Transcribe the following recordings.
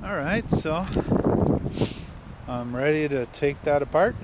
All right, so I'm ready to take that apart.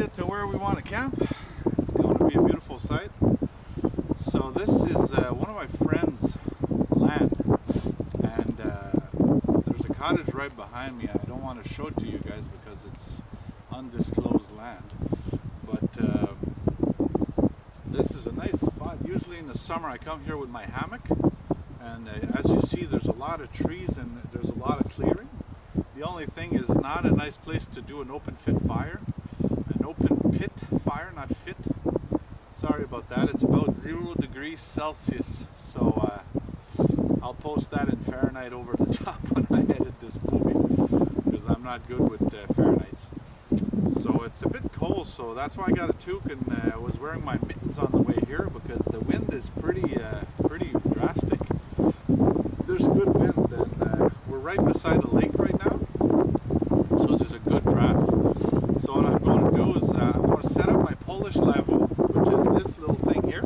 it to where we want to camp. It's going to be a beautiful site. So this is one of my friend's land, and there's a cottage right behind me. I don't want to show it to you guys because it's undisclosed land, but this is a nice spot. Usually in the summer I come here with my hammock, and as you see, there's a lot of trees and there's a lot of clearing. The only thing is not a nice place to do an open pit fire. An open pit fire, not fit. Sorry about that. It's about 0 degrees Celsius. So I'll post that in Fahrenheit over the top when I edit this movie, because I'm not good with Fahrenheits. So it's a bit cold, so that's why I got a toque, and I was wearing my mittens on the way here because the wind is pretty drastic. There's a good wind, and we're right beside a lake right now, so there's a good draft. So what I'm going to do is I'm going to set up my Polish Lavvu, which is this little thing here.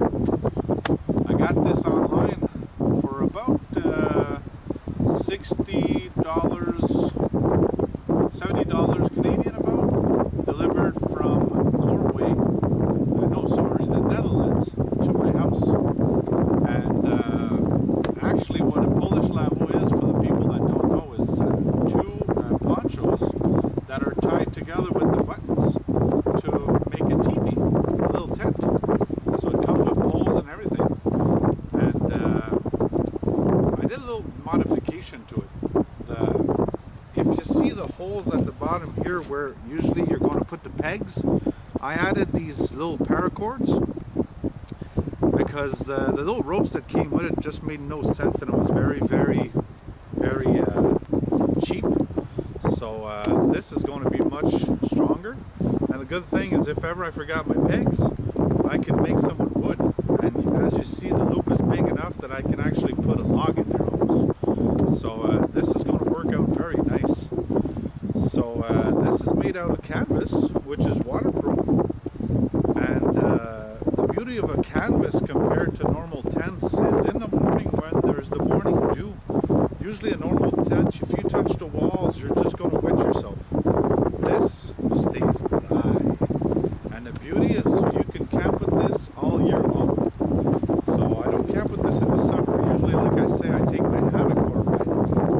I got this online for about $60, $70 Canadian about, delivered from Norway, no sorry, the Netherlands, to my house. And actually what a Polish Lavvu is, for the people that don't know, is two ponchos that are tied together with the buttons to make a teepee, a little tent. So it comes with poles and everything. And I did a little modification to it. If you see the holes at the bottom here where usually you're going to put the pegs, I added these little paracords because the little ropes that came with it just made no sense, and it was very cheap. So this is going to be much stronger, and the good thing is if ever I forgot my pegs, I can make some with wood, and as you see, the loop is big enough that I can actually put a log in there almost. So this is going to work out very nice. So this is made out of canvas, which is waterproof, and the beauty of a canvas compared to normal tents is in the morning when there's the morning dew. Usually a normal tent, if you touch the walls, you're just going to wet yourself. This stays dry, and the beauty is you can camp with this all year long. So I don't camp with this in the summer. Usually, like I say, I take my hammock for a ride.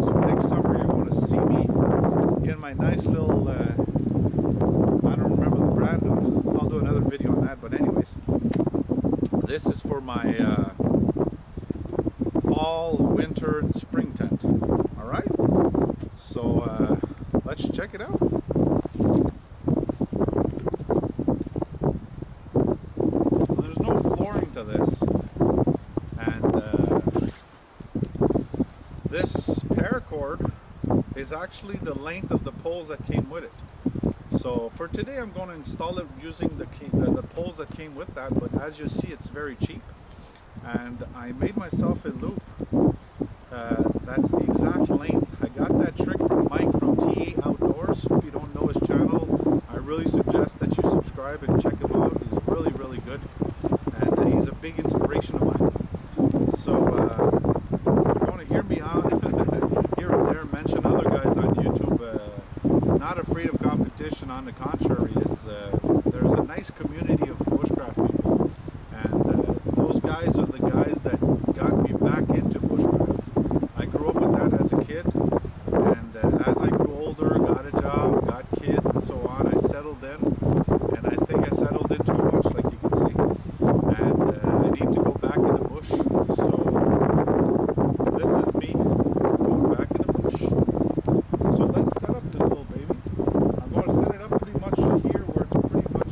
So next summer you're going to see me in my nice little, I don't remember the brand, I'll do another video on that, but anyways, this is for my fall, winter, and spring tent. Alright, so let's check it out. So there's no flooring to this, and this paracord is actually the length of the poles that came with it. So for today I'm going to install it using the poles that came with that, but as you see, it's very cheap, and I made myself a loop that's the exact length. I got that trick from Mike from TA Outdoors. If you don't know his channel, I really suggest that you subscribe and check him out. He's really good, and he's a big inspiration of mine. So you're going to hear me on here and there mention other guys on YouTube. Not afraid of competition, on the contrary, is there's a nice community of bushcraft people, and those guys are the guys that got me back into bushcraft. I grew up with that as a kid, and as I grew older, got a job, got kids, and so on, I settled in, and I think I settled in too much, like you can see, and I need to go back in the bush. So this is me going back in the bush. So let's set up this little baby. I'm going to set it up pretty much here where it's pretty much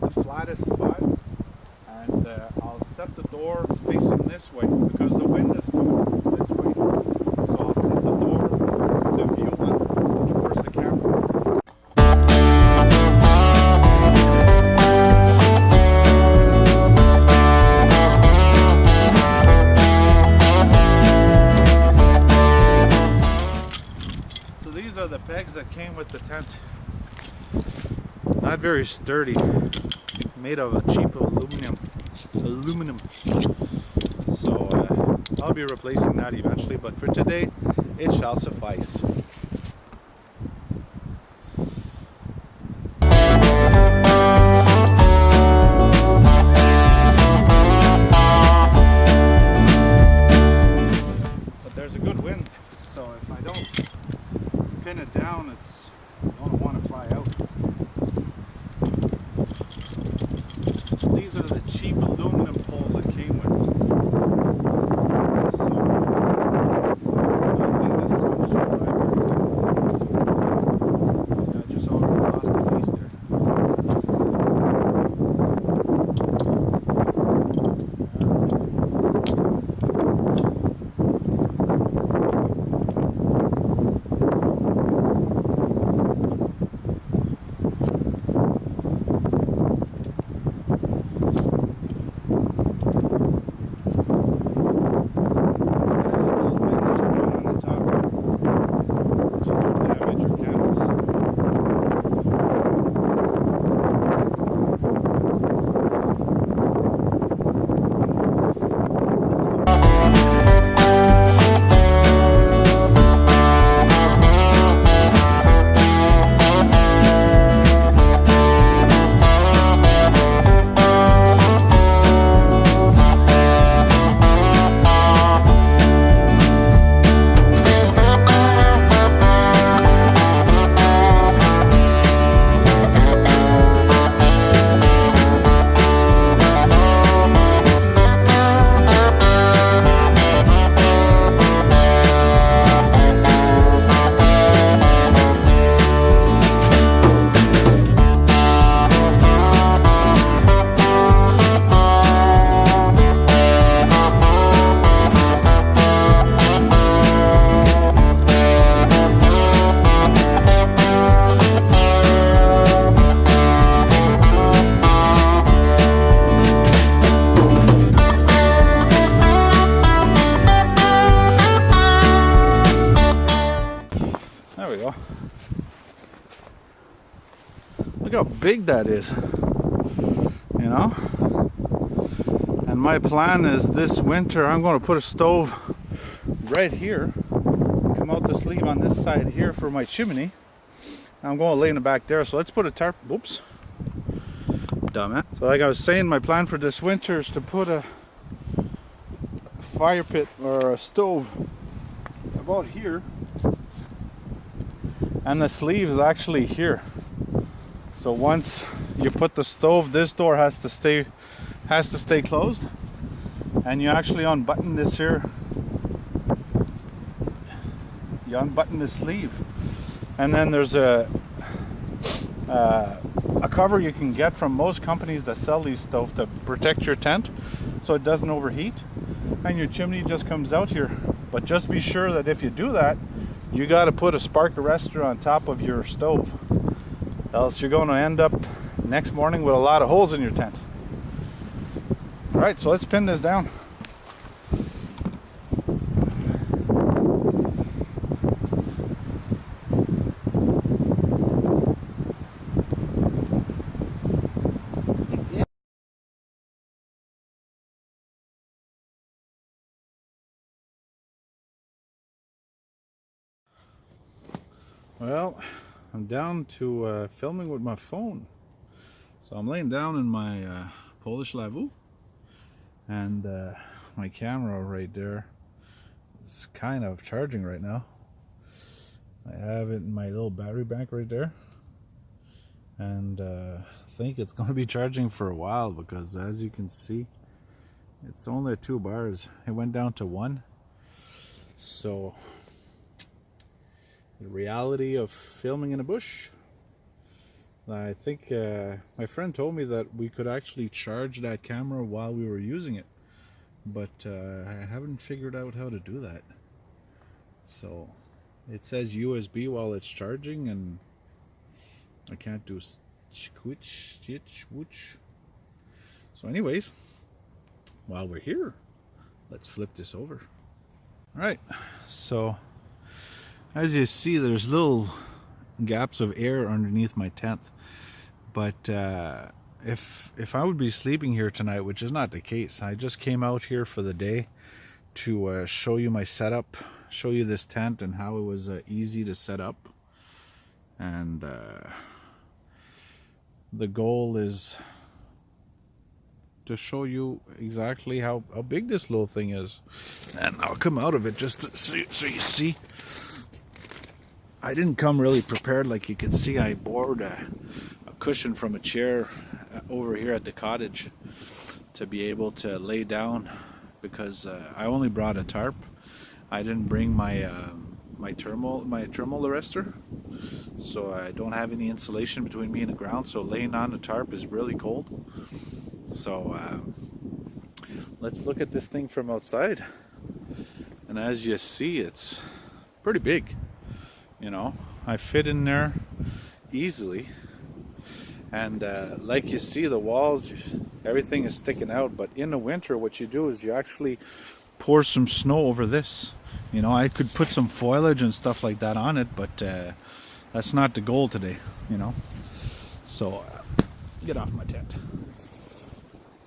the flattest spot, and I'll set the door facing this way because the wind is coming this way. So I'll set the door to view on towards the camera. So these are the pegs that came with the tent. Not very sturdy, made of a cheap aluminum. So I'll be replacing that eventually, but for today it shall suffice. big that is, you know. And my plan is this winter I'm going to put a stove right here, come out the sleeve on this side here for my chimney. I'm going to lay in the back there. So let's put a tarp. Whoops, dumb it. So like I was saying, my plan for this winter is to put a fire pit or a stove about here, and the sleeve is actually here. So once you put the stove, this door has to stay closed, and you actually unbutton this here. You unbutton the sleeve, and then there's a cover you can get from most companies that sell these stoves to protect your tent so it doesn't overheat, and your chimney just comes out here. But just be sure that if you do that, you got to put a spark arrestor on top of your stove, else you're going to end up next morning with a lot of holes in your tent. All right, so let's pin this down. Well, I'm down to filming with my phone. So I'm laying down in my Polish Lavvu, and my camera right there is kind of charging right now. I have it in my little battery bank right there, and I think it's going to be charging for a while, because as you can see, it's only at 2 bars. It went down to 1. So the reality of filming in a bush. I think my friend told me that we could actually charge that camera while we were using it, but I haven't figured out how to do that. So it says USB while it's charging, and I can't do switch. So anyways, while we're here, let's flip this over. All right, so as you see, there's little gaps of air underneath my tent, but if I would be sleeping here tonight, which is not the case, I just came out here for the day to show you my setup, show you this tent and how it was easy to set up, and the goal is to show you exactly how big this little thing is. And I'll come out of it just so you see. I didn't come really prepared. Like you can see, I borrowed a cushion from a chair over here at the cottage to be able to lay down, because I only brought a tarp. I didn't bring my thermal arrestor, so I don't have any insulation between me and the ground, so laying on the tarp is really cold. So let's look at this thing from outside, and as you see, it's pretty big. You know, I fit in there easily, and like you see, the walls, everything is sticking out. But in the winter, what you do is you actually pour some snow over this. You know, I could put some foliage and stuff like that on it, but that's not the goal today, you know. So get off my tent.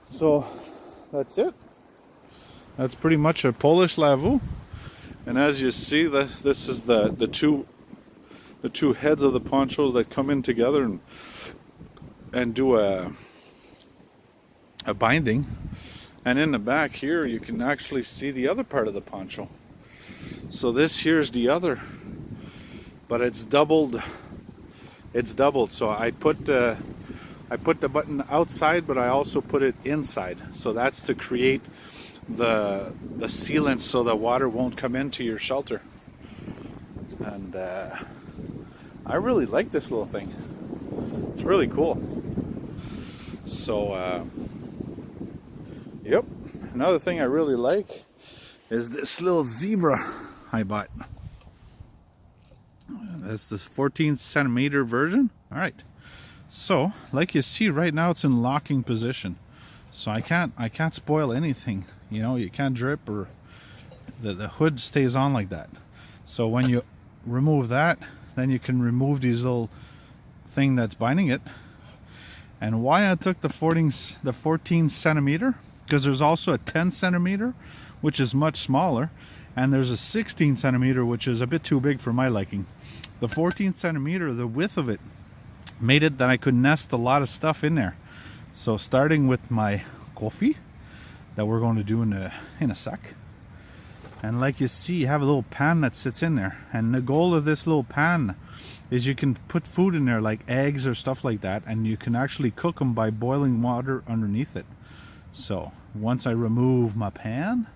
So that's it. That's pretty much a Polish Lavvu. And as you see, this is the two heads of the ponchos that come in together and do a binding. And in the back here, you can actually see the other part of the poncho. So this here's the other, but it's doubled. It's doubled. So I put the button outside, but I also put it inside. So that's to create the sealant so the water won't come into your shelter. And I really like this little thing. It's really cool. So yep, another thing I really like is this little zebra I bought. That's the 14-centimeter version. All right, so like you see right now, it's in locking position, so I can't spoil anything. You know, you can't drip, or the hood stays on like that. So when you remove that, then you can remove these little thing that's binding it, And why I took the 14 centimeter, because there's also a 10 centimeter, which is much smaller, and there's a 16 centimeter, which is a bit too big for my liking. The 14 centimeter, the width of it, made it that I could nest a lot of stuff in there. So starting with my coffee, that we're going to do in a sec. And like you see, you have a little pan that sits in there. And the goal of this little pan is you can put food in there like eggs or stuff like that, and you can actually cook them by boiling water underneath it. So once I remove my pan,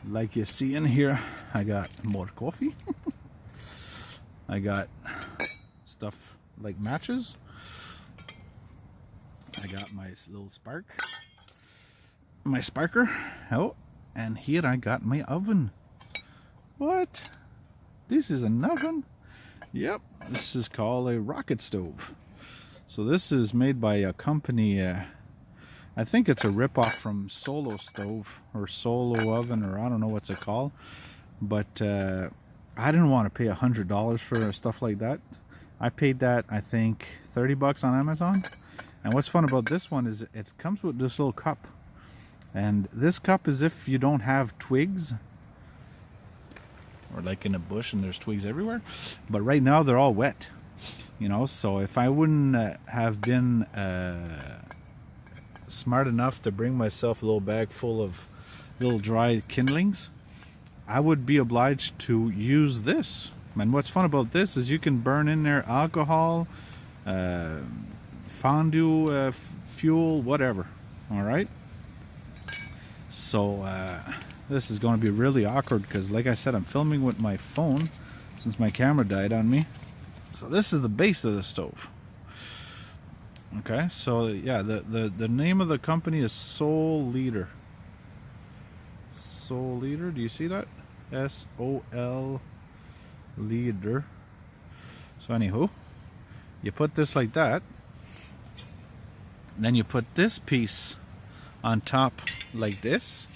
like you see in here, I got more coffee. I got stuff like matches. I got my little my sparker. Oh, and here I got my oven. What? This is an oven? Yep, this is called a rocket stove. So this is made by a company, I think it's a ripoff from Solo Stove or Solo Oven, or I don't know what's it called. But I didn't want to pay $100 for stuff like that. I paid that, I think, 30 bucks on Amazon. And what's fun about this one is it comes with this little cup. And this cup is if you don't have twigs, or like in a bush and there's twigs everywhere, but right now they're all wet, you know. So if I wouldn't have been smart enough to bring myself a little bag full of little dry kindlings, I would be obliged to use this. And what's fun about this is you can burn in there alcohol, fondue, fuel, whatever. All right, so this is going to be really awkward because, like I said, I'm filming with my phone since my camera died on me. So this is the base of the stove. Okay, so yeah, the name of the company is Soul Leader. Soul Leader, do you see that? S-O-L Leader. So anywho, you put this like that. Then you put this piece on top like this.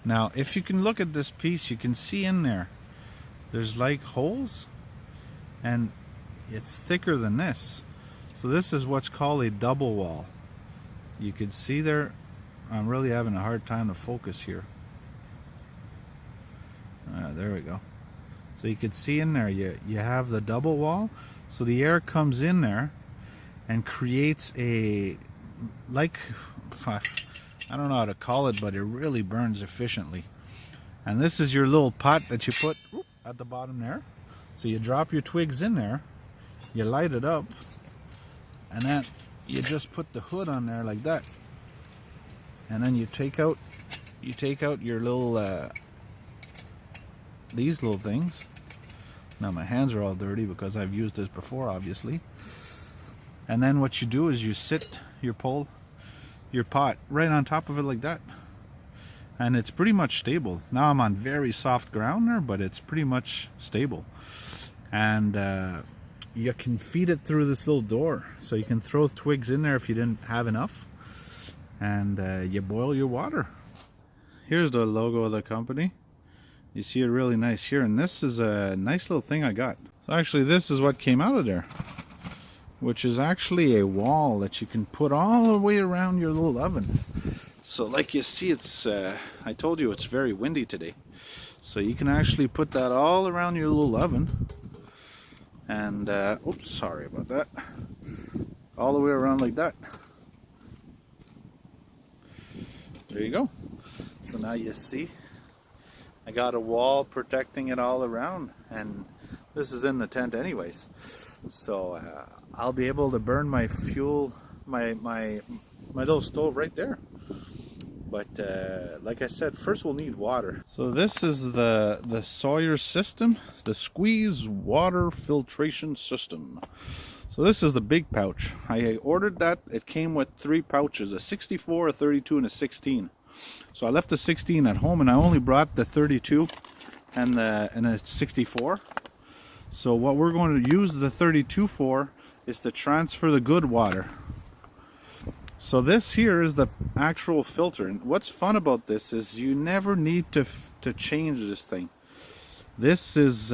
Now, if you can look at this piece, you can see in there's like holes, and it's thicker than this. So this is what's called a double wall. You can see there, I'm really having a hard time to focus here. There we go. So you can see in there, you have the double wall. So the air comes in there and creates a, like, I don't know how to call it, but it really burns efficiently. And this is your little pot that you put at the bottom there. So you drop your twigs in there, you light it up, and then you just put the hood on there like that. And then you take out your little these little things. Now my hands are all dirty because I've used this before, obviously. And then what you do is you sit your pot right on top of it like that, and it's pretty much stable. Now I'm on very soft ground there, but it's pretty much stable. And you can feed it through this little door, so you can throw twigs in there if you didn't have enough, and you boil your water. Here's the logo of the company. You see it really nice here, and this is a nice little thing I got. So actually this is what came out of there, which is actually a wall that you can put all the way around your little oven. So like you see, it's I told you it's very windy today, so you can actually put that all around your little oven, and oops, sorry about that, all the way around like that. There you go. So now you see I got a wall protecting it all around, and this is in the tent anyways. So I'll be able to burn my fuel, my little stove right there. But like I said, first we'll need water. So this is the Sawyer system, the squeeze water filtration system. So this is the big pouch. I ordered that. It came with 3 pouches, a 64, a 32, and a 16. So I left the 16 at home, and I only brought the 32 and a 64. So what we're going to use the 32 for is to transfer the good water. So this here is the actual filter, and what's fun about this is you never need to change this thing. This is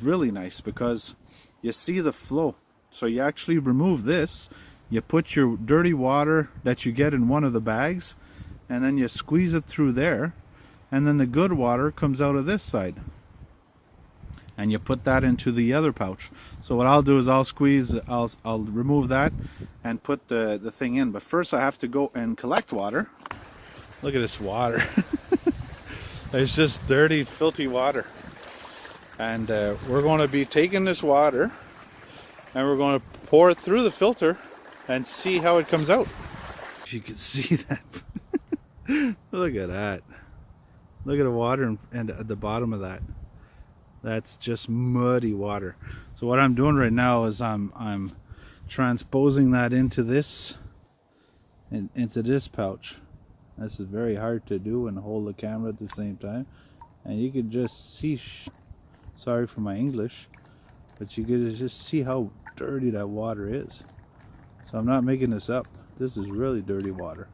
really nice because you see the flow. So you actually remove this, you put your dirty water that you get in one of the bags, and then you squeeze it through there, and then the good water comes out of this side. And you put that into the other pouch. So what I'll do is I'll remove that and put the thing in. But first I have to go and collect water. Look at this water. It's just dirty, filthy water. And we're going to be taking this water and we're going to pour it through the filter and see how it comes out. If you can see that. Look at that. Look at the water and at the bottom of that. That's just muddy water. So what I'm doing right now is I'm transposing that into this pouch. This is very hard to do and hold the camera at the same time. And you can just see, sorry for my English, but you can just see how dirty that water is. So I'm not making this up. This is really dirty water.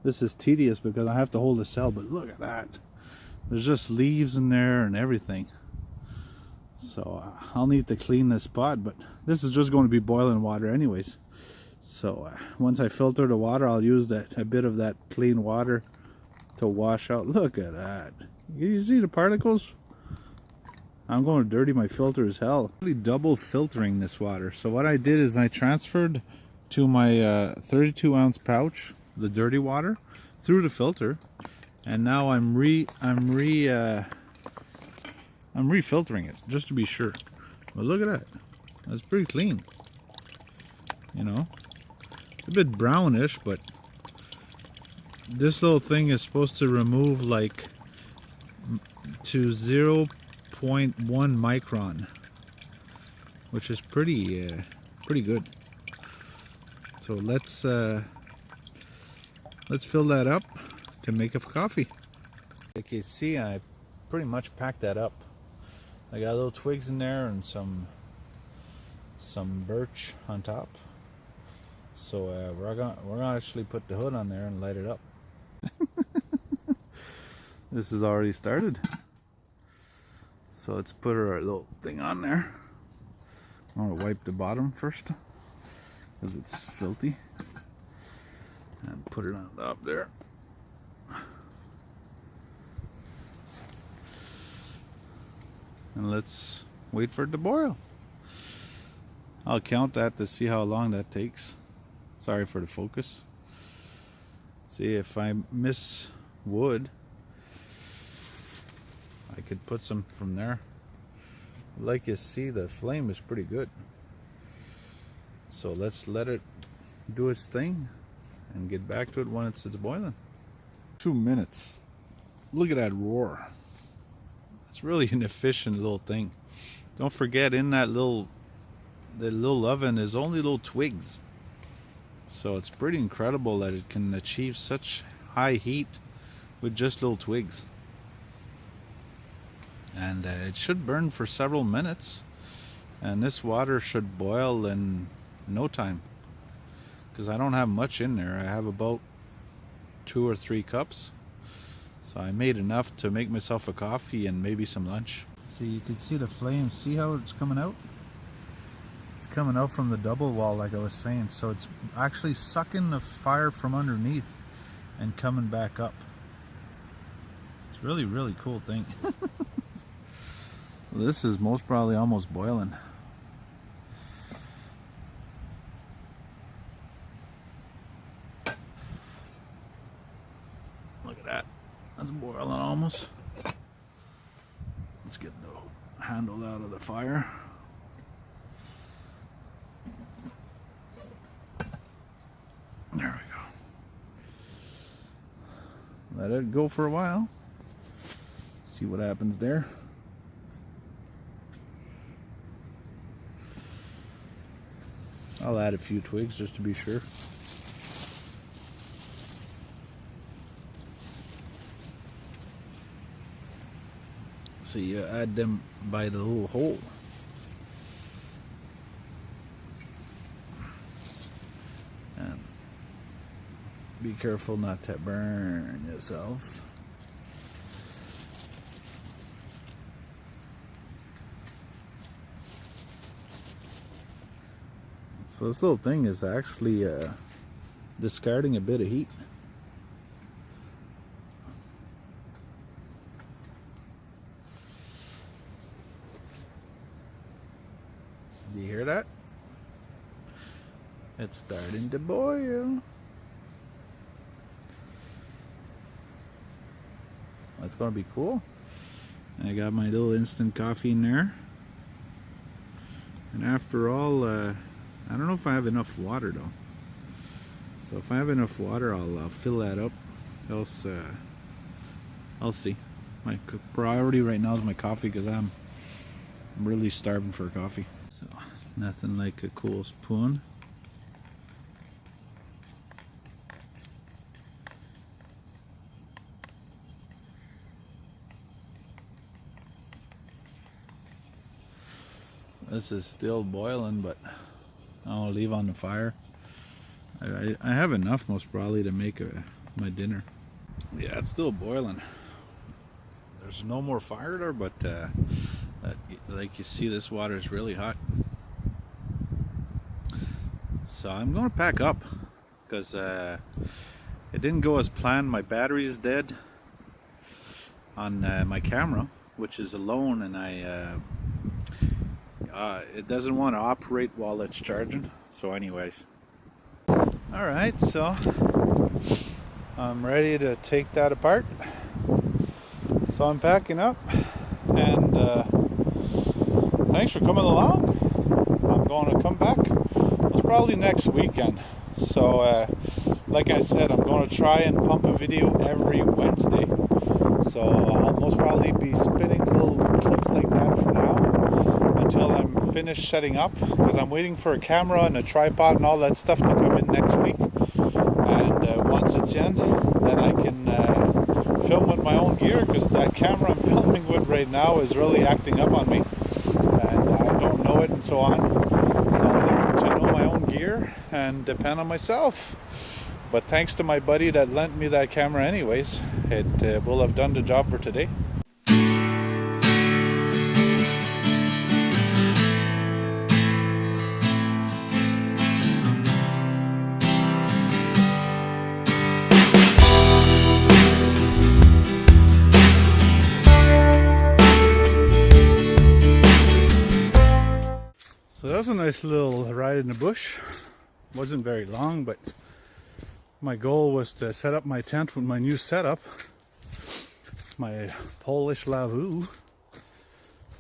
This is tedious because I have to hold the cell, but look at that. There's just leaves in there and everything. So I'll need to clean this pot, but this is just going to be boiling water anyways. So once I filter the water, I'll use a bit of that clean water to wash out. Look at that. You see the particles? I'm going to dirty my filter as hell. Really double filtering this water. So what I did is I transferred to my 32 ounce pouch the dirty water through the filter, and now I'm refiltering it just to be sure. But look at that. That's pretty clean. You know, it's a bit brownish, but this little thing is supposed to remove like to 0.1 micron, which is pretty good. So let's fill that up to make a coffee. Like you see, I pretty much packed that up. I got little twigs in there and some birch on top. So we're gonna actually put the hood on there and light it up. This is already started. So let's put our little thing on there. I'm gonna wipe the bottom first because it's filthy. And put it on top there. And let's wait for it to boil. I'll count that to see how long that takes. Sorry for the focus. See, if I miss wood, I could put some from there. Like you see, the flame is pretty good. So let's let it do its thing and get back to it when it's boiling. 2 minutes. Look at that roar. It's really an efficient little thing. Don't forget, in that the little oven is only little twigs. So it's pretty incredible that it can achieve such high heat with just little twigs. And it should burn for several minutes. And this water should boil in no time. Because I don't have much in there. I have about 2 or 3 cups. So I made enough to make myself a coffee and maybe some lunch. See, you can see the flame. See how it's coming out? It's coming out from the double wall, like I was saying. So it's actually sucking the fire from underneath and coming back up. It's really, really cool thing. This is most probably almost boiling. Look at that. That's boiling almost. Let's get the handle out of the fire. There we go. Let it go for a while. See what happens there. I'll add a few twigs just to be sure. So you add them by the little hole. And be careful not to burn yourself. So this little thing is actually discarding a bit of heat. Do you hear that? It's starting to boil. That's gonna be cool. I got my little instant coffee in there. And after all, I don't know if I have enough water though. So if I have enough water, I'll fill that up. Else, I'll see. My priority right now is my coffee because I'm really starving for coffee. So nothing like a cool spoon. This is still boiling, but I'll leave on the fire. I have enough, most probably, to make my dinner. Yeah, it's still boiling. There's no more fire there, but like you see, this water is really hot. So I'm going to pack up because it didn't go as planned. My battery is dead on my camera, which is alone, and it doesn't want to operate while it's charging. So anyways, all right, so I'm ready to take that apart. So I'm packing up, and thanks for coming along. I'm going to come back. It's probably next weekend. So like I said, I'm going to try and pump a video every Wednesday. So I'll most probably be spinning little clips like that for now until I'm finished setting up, because I'm waiting for a camera and a tripod and all that stuff to come in next week. And once it's in, then I can film with my own gear, because that camera I'm filming with right now is really acting up on me and I don't know it and so on. So I learned to know my own gear and depend on myself. But thanks to my buddy that lent me that camera anyways, it will have done the job for today. So that was a nice little ride in the bush. Wasn't very long, but my goal was to set up my tent with my new setup, my Polish Lavvu.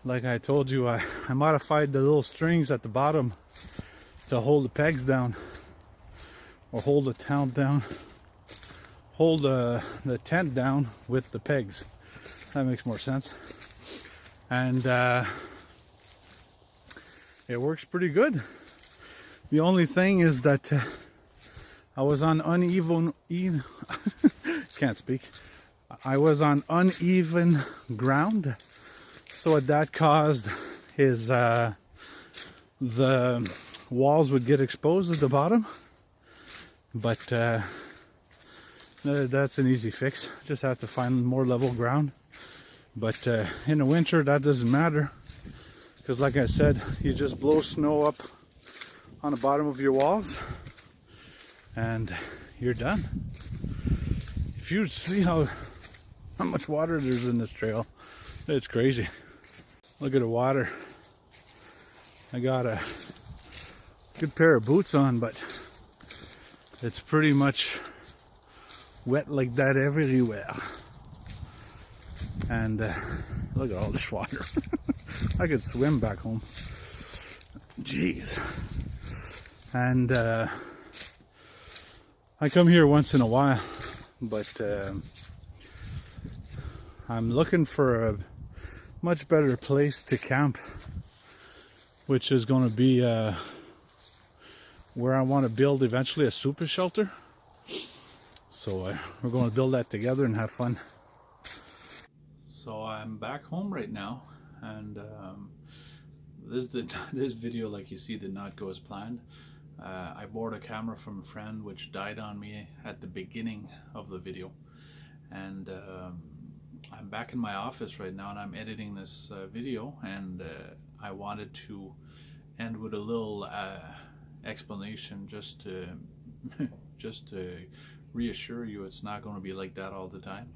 Like I told you, I modified the little strings at the bottom to hold the pegs down, or hold the tent down, hold the tent down with the pegs. That makes more sense. And it works pretty good. The only thing is that I was on uneven can't speak. I was on uneven ground, so that caused the walls would get exposed at the bottom. But that's an easy fix. Just have to find more level ground. But in the winter, that doesn't matter, because like I said, you just blow snow up on the bottom of your walls and you're done. If you see how much water there's in this trail, it's crazy. Look at the water. I got a good pair of boots on, but it's pretty much wet like that everywhere. And look at all this water. I could swim back home. Jeez. And I come here once in a while, but I'm looking for a much better place to camp, which is going to be where I want to build eventually a super shelter. So we're going to build that together and have fun. So I'm back home right now, and this video, like you see, did not go as planned. I borrowed a camera from a friend which died on me at the beginning of the video, and I'm back in my office right now and I'm editing this video, and I wanted to end with a little explanation just to just to reassure you it's not going to be like that all the time.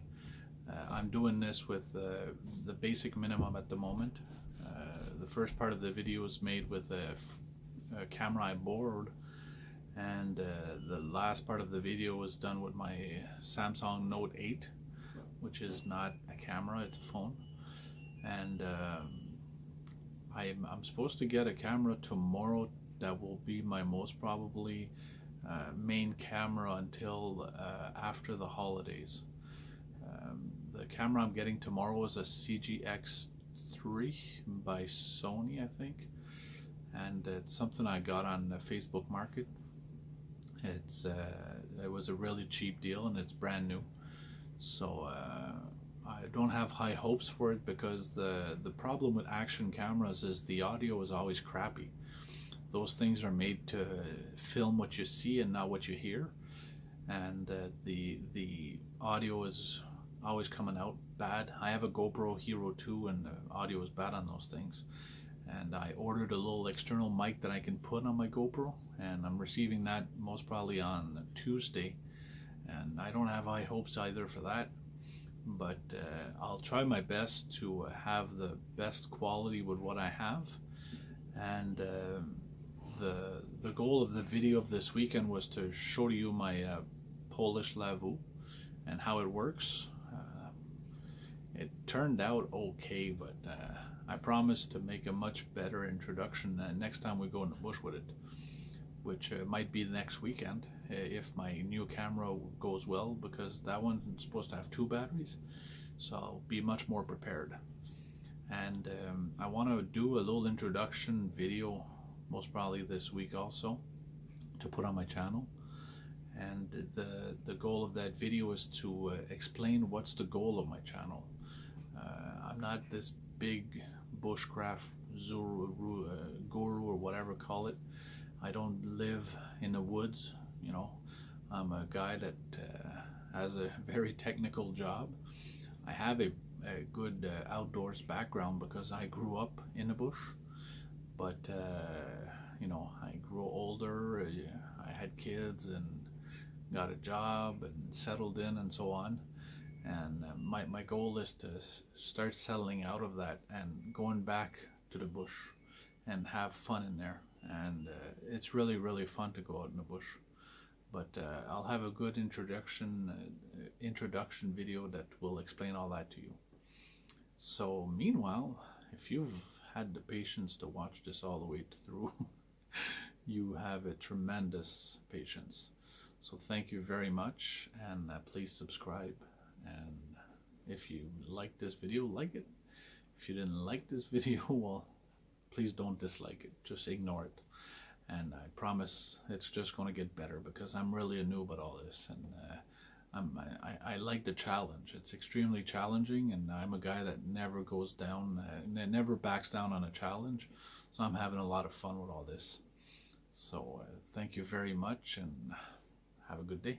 I'm doing this with the basic minimum at the moment. The first part of the video was made with a camera I borrowed, and the last part of the video was done with my Samsung Note 8, which is not a camera, it's a phone. And I'm supposed to get a camera tomorrow that will be my most probably main camera until after the holidays. The camera I'm getting tomorrow is a CGX3 by Sony, I think, and it's something I got on the Facebook Market. It was a really cheap deal and it's brand new, so I don't have high hopes for it, because the problem with action cameras is the audio is always crappy. Those things are made to film what you see and not what you hear, and the audio is always coming out bad. I have a GoPro Hero 2 and the audio is bad on those things, and I ordered a little external mic that I can put on my GoPro, and I'm receiving that most probably on Tuesday, and I don't have high hopes either for that, but I'll try my best to have the best quality with what I have. And the goal of the video of this weekend was to show you my Polish Lavvu and how it works. It turned out okay, but I promise to make a much better introduction next time we go in the bush with it, which might be next weekend if my new camera goes well, because that one's supposed to have 2 batteries, so I'll be much more prepared. And I want to do a little introduction video most probably this week also to put on my channel, and the goal of that video is to explain what's the goal of my channel. I'm not this big bushcraft guru or whatever call it. I don't live in the woods, you know. I'm a guy that has a very technical job. I have a good outdoors background because I grew up in the bush, but you know, I grew older, I had kids and got a job and settled in and so on, and my goal is to start settling out of that and going back to the bush and have fun in there. And it's really fun to go out in the bush, but I'll have a good introduction video that will explain all that to you. So meanwhile, if you've had the patience to watch this all the way through, you have a tremendous patience. So thank you very much, and please subscribe. And if you like this video, like it. If you didn't like this video, well, please don't dislike it, just ignore it. And I promise it's just going to get better, because I'm really a noob at all this, and I like the challenge. It's extremely challenging, and I'm a guy that never goes down, never backs down on a challenge, so I'm having a lot of fun with all this. So thank you very much, and have a good day.